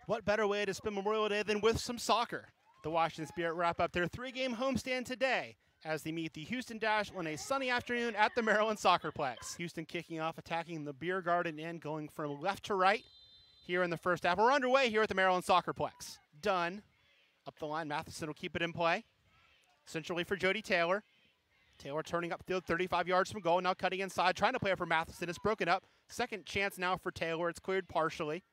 What better way to spend Memorial Day than with some soccer? The Washington Spirit wrap up their 3-game homestand today as they meet the Houston Dash on a sunny afternoon at the Maryland Soccerplex. Houston kicking off, attacking the beer garden end, going from left to right here in the first half. We're underway here at the Maryland Soccerplex. Dunn up the line. Matheson will keep it in play. Centrally for Jody Taylor. Taylor turning upfield 35 yards from goal, now cutting inside, trying to play it for Matheson. It's broken up. Second chance now for Taylor. It's cleared partially.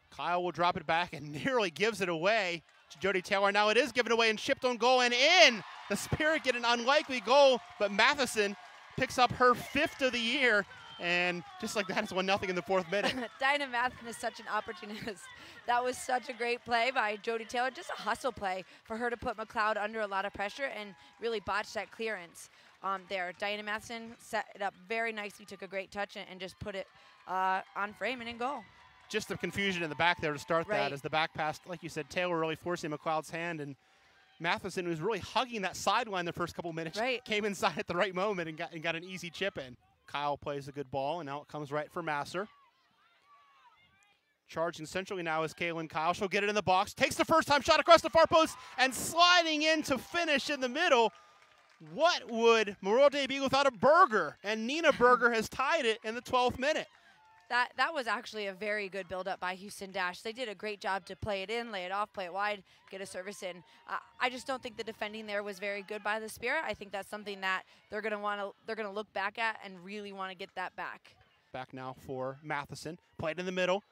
Kyle will drop it back and nearly gives it away to Jody Taylor. Now it is given away and shipped on goal and in. The Spirit get an unlikely goal, but Matheson picks up her 5th of the year. And just like that, it's 1-0 in the 4th minute. Dinah Matheson is such an opportunist. That was such a great play by Jody Taylor, just a hustle play for her to put McLeod under a lot of pressure and really botch that clearance there. Dinah Matheson set it up very nicely, took a great touch and just put it on frame and in goal. Just the confusion in the back there to start that as the back pass, like you said, Taylor really forcing McLeod's hand, and Matheson, was really hugging that sideline the first couple minutes, came inside at the right moment and got an easy chip in. Kyle plays a good ball, and now it comes right for Masser. Charging centrally now is Kaylin Kyle. She'll get it in the box, takes the first time shot across the far post, and sliding in to finish in the middle. What would Memorial Day be without a Berger? And Nina Berger has tied it in the 12th minute. That was actually a very good build-up by Houston Dash. They did a great job to play it in, lay it off, play it wide, get a service in. I just don't think the defending there was very good by the Spirit. I think that's something that they're gonna look back at and really want to get that back. Back now for Matheson, played in the middle.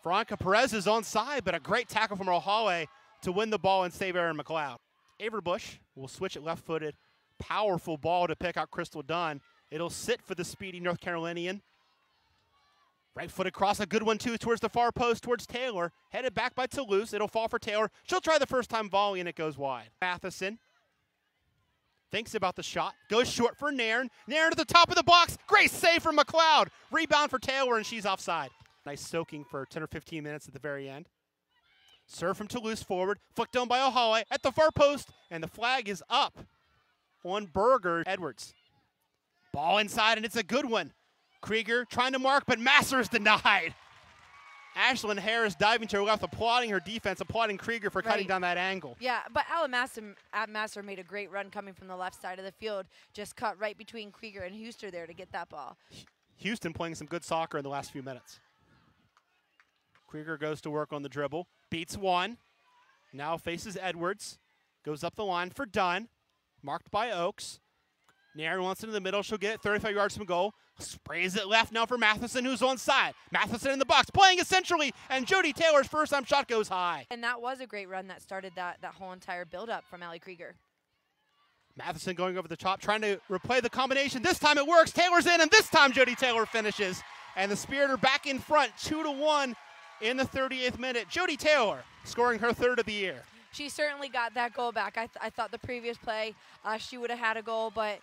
Veronica Perez is onside, but a great tackle from O'Halle to win the ball and save Aaron McLeod. Averbush will switch it left-footed. Powerful ball to pick out Crystal Dunn. It'll sit for the speedy North Carolinian. Right foot across, a good one too, towards the far post, towards Taylor. Headed back by Toulouse. It'll fall for Taylor. She'll try the first time volley, and it goes wide. Matheson thinks about the shot. Goes short for Nairn. Nairn to the top of the box. Great save from McLeod. Rebound for Taylor, and she's offside. Nice soaking for 10 or 15 minutes at the very end. Serve from Toulouse forward. Flicked down by O'Halle at the far post, and the flag is up on Berger. Edwards. Ball inside, and it's a good one. Krieger trying to mark, but Masser is denied. Ashlyn Harris diving to her left, applauding her defense, applauding Krieger for cutting down that angle. Yeah, but Masser made a great run coming from the left side of the field, just cut right between Krieger and Huster there to get that ball. Houston playing some good soccer in the last few minutes. Krieger goes to work on the dribble, beats one, now faces Edwards, goes up the line for Dunn, marked by Oakes. Nairn wants it in the middle. She'll get it 35 yards from goal. Sprays it left now for Matheson, who's onside. Matheson in the box, playing essentially, and Jody Taylor's first-time shot goes high. And that was a great run that started that whole entire build-up from Allie Krieger. Matheson going over the top, trying to replay the combination. This time it works. Taylor's in, and this time Jody Taylor finishes. And the Spirit are back in front, 2-1 in the 38th minute. Jody Taylor scoring her 3rd of the year. She certainly got that goal back. I thought the previous play she would have had a goal, but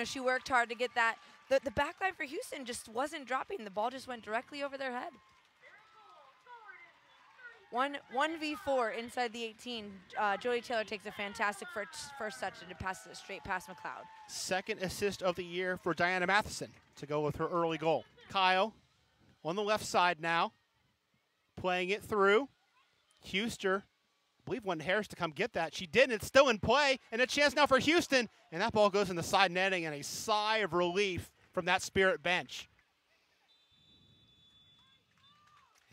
she worked hard to get that. The back line for Houston just wasn't dropping. The ball just went directly over their head. 1v4 inside the 18. Jody Taylor takes a fantastic first touch and passes it straight past McLeod. 2nd assist of the year for Diana Matheson to go with her early goal. Kyle on the left side now, playing it through. Huster, I believe, wanted Harris to come get that. She didn't. It's still in play, and a chance now for Houston, and that ball goes in the side netting, and a sigh of relief from that Spirit bench.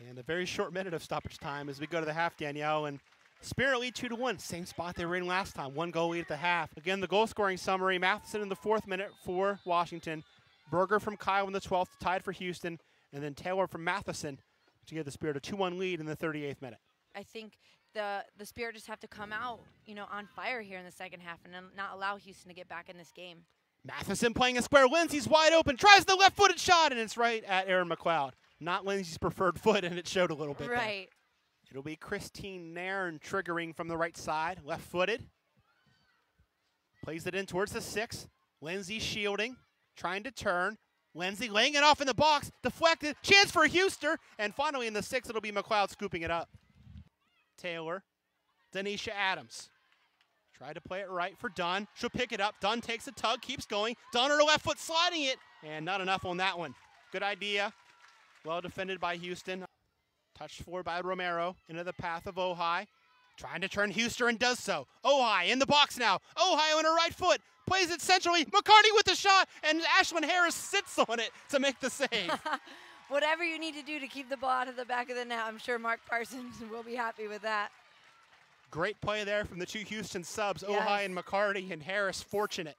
And a very short minute of stoppage time as we go to the half, Danielle, and Spirit lead 2-1. Same spot they were in last time, 1 goal lead at the half. Again, the goal scoring summary: Matheson in the 4th minute for Washington, Berger from Kyle in the 12th, tied for Houston, and then Taylor from Matheson to give the Spirit a 2-1 lead in the 38th minute. I think the Spirit just have to come out, on fire here in the second half and not allow Houston to get back in this game. Matheson playing a square. Lindsay's wide open, tries the left-footed shot, and it's right at Aaron McLeod. Not Lindsay's preferred foot, and it showed a little bit there. It'll be Christine Nairn triggering from the right side, left-footed. Plays it in towards the 6. Lindsay shielding, trying to turn. Lindsay laying it off in the box, deflected, chance for Huster, and finally in the 6, it'll be McLeod scooping it up. Taylor, Denisha Adams. Tried to play it right for Dunn. She'll pick it up. Dunn takes a tug, keeps going. Dunn on her left foot sliding it, and not enough on that one. Good idea. Well defended by Houston. Touched forward by Romero into the path of Ojai. Trying to turn Houston and does so. Ojai in the box now. Ojai on her right foot. Plays it centrally. McCarty with the shot. And Ashlyn Harris sits on it to make the save. Whatever you need to do to keep the ball out of the back of the net, I'm sure Mark Parsons will be happy with that. Great play there from the two Houston subs, Yes. Ojai and McCarty, and Harris fortunate.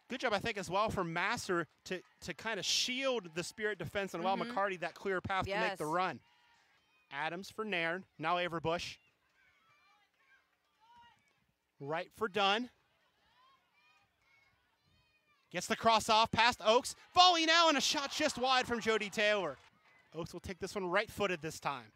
Good job, I think, as well from Master to kind of shield the Spirit defense and allow McCarty that clear path to make the run. Adams for Nairn, now Averbush. Right for Dunn. Gets the cross off past Oakes. Volley now and a shot just wide from Jody Taylor. Oakes will take this one right-footed this time.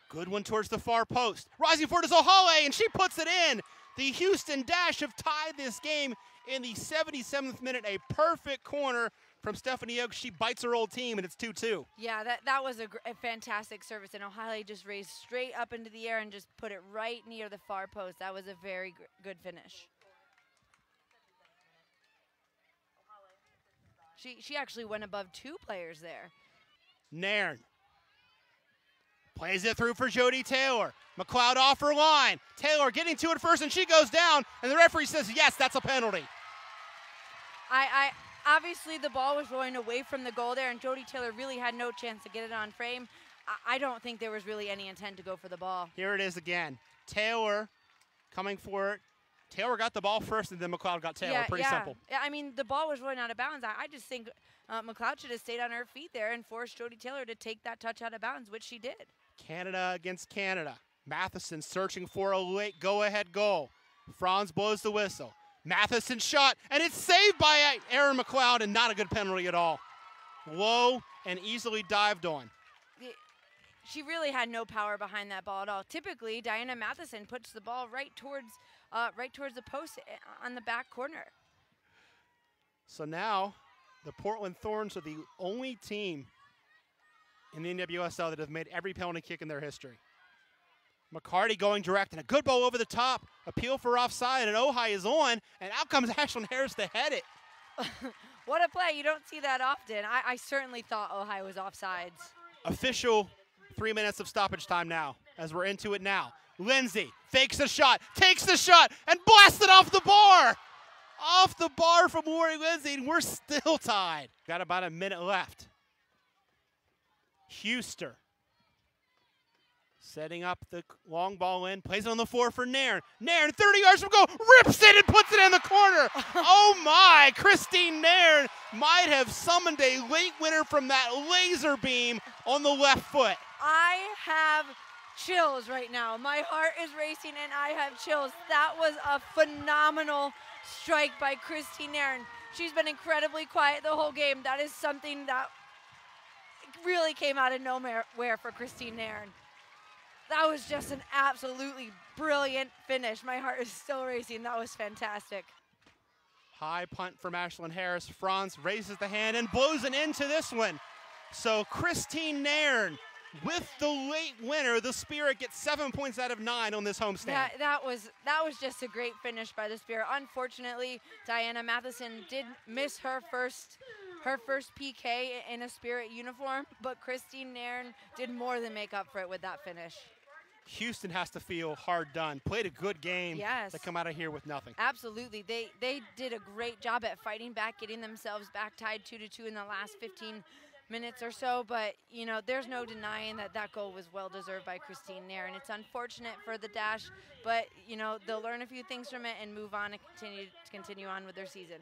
Good one towards the far post. Rising forward is O'Holley, and she puts it in. The Houston Dash have tied this game in the 77th minute. A perfect corner from Stephanie Oakes. She bites her old team, and it's 2-2. Yeah, that was a fantastic service, and O'Holley just raised straight up into the air and just put it right near the far post. That was a very good finish. She actually went above two players there. Nairn plays it through for Jody Taylor. McLeod off her line. Taylor getting to it first, and she goes down, and the referee says, yes, that's a penalty. I obviously the ball was rolling away from the goal there, and Jody Taylor really had no chance to get it on frame. I don't think there was really any intent to go for the ball. Here it is again. Taylor coming for it. Taylor got the ball first, and then McLeod got Taylor. Pretty simple. Yeah, I mean, the ball was rolling out of bounds. I just think McLeod should have stayed on her feet there and forced Jody Taylor to take that touch out of bounds, which she did. Canada against Canada. Matheson searching for a late go-ahead goal. Franz blows the whistle. Matheson shot, and it's saved by Aaron McLeod, and not a good penalty at all. Low and easily dived on. She really had no power behind that ball at all. Typically, Diana Matheson puts the ball right towards the post on the back corner. So now, the Portland Thorns are the only team in the NWSL that have made every penalty kick in their history. McCarty going direct, and a good ball over the top. Appeal for offside, and Ojai is on, and out comes Ashlyn Harris to head it. What a play. You don't see that often. I certainly thought Ojai was offsides. Official 3 minutes of stoppage time now, as we're into it now. Lindsay fakes a shot, takes the shot, and blasts it off the bar. Off the bar from Maureen Lindsay, and we're still tied. Got about a minute left. Huster setting up the long ball in, plays it on the floor for Nairn. Nairn, 30 yards from goal, rips it and puts it in the corner. Oh my, Christine Nairn might have summoned a late winner from that laser beam on the left foot. I have chills right now. My heart is racing and I have chills. That was a phenomenal strike by Christine Nairn. She's been incredibly quiet the whole game. That is something that really came out of nowhere for Christine Nairn. That was just an absolutely brilliant finish. My heart is still racing. That was fantastic. High punt from Ashlyn Harris. Franz raises the hand and blows it into this one. So Christine Nairn with the late winner. The Spirit gets 7 points out of 9 on this homestand. That was just a great finish by the Spirit. Unfortunately, Diana Matheson did miss her first PK in a Spirit uniform, but Christine Nairn did more than make up for it with that finish. Houston has to feel hard done. Played a good game to come out of here with nothing. Absolutely. They did a great job at fighting back, getting themselves back tied 2-2 in the last 15 minutes or so, but you know, there's no denying that goal was well deserved by Christine Nairn. It's unfortunate for the Dash, but you know, they'll learn a few things from it and move on and continue on with their season.